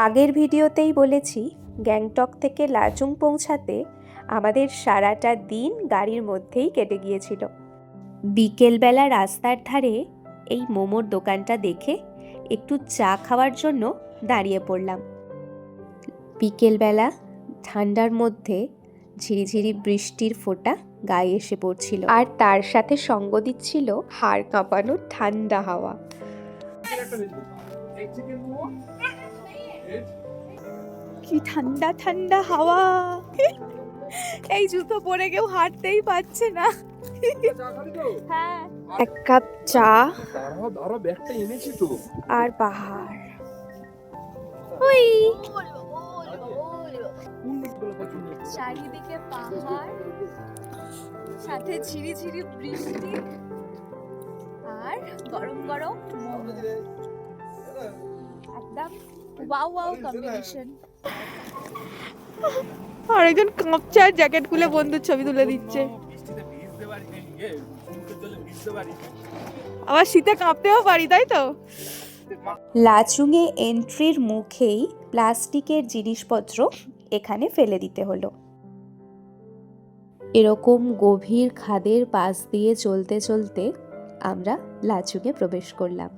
আগের ভিডিওতেই বলেছি গ্যাংটক থেকে লাচুং পৌঁছাতে আমাদের সারাটা দিন গাড়ির মধ্যেই কেটে গিয়েছিল। বিকেলবেলা রাস্তার ধারে এই মোমোর দোকানটা দেখে একটু চা খাওয়ার জন্য দাঁড়িয়ে পড়লাম। বিকেলবেলা ঠান্ডার মধ্যে ঝিরিঝিরি বৃষ্টির ফোঁটা গায়ে এসে পড়ছিল, আর তার সাথে সঙ্গ দিচ্ছিল হাড় কাঁপানো ঠান্ডা হাওয়া। কি ঠান্ডা ঠান্ডা হাওয়া, এই জুতো পরে কেউ হাঁটতেই পারছে না। হ্যাঁ, এক কাপ চা আর পাহাড়। ওই চারিদিকে পাহাড়, সাথে ঝিরিঝিরি বৃষ্টি আর গরম গরম মোমো। একদম ওয়াও ওয়াও কম্বিনেশন। আর একজন কাঁপছে আর জ্যাকেট খুলে বন্ধুর ছবি তুলে দিচ্ছে। আবার শীতে কাঁপতেও পারি, তাই তো। লাচুংয়ে এন্ট্রির মুখেই প্লাস্টিকের জিনিসপত্র এখানে ফেলে দিতে হলো। এরকম গভীর খাদের পাশ দিয়ে চলতে চলতে আমরা লাচুংয়ে প্রবেশ করলাম।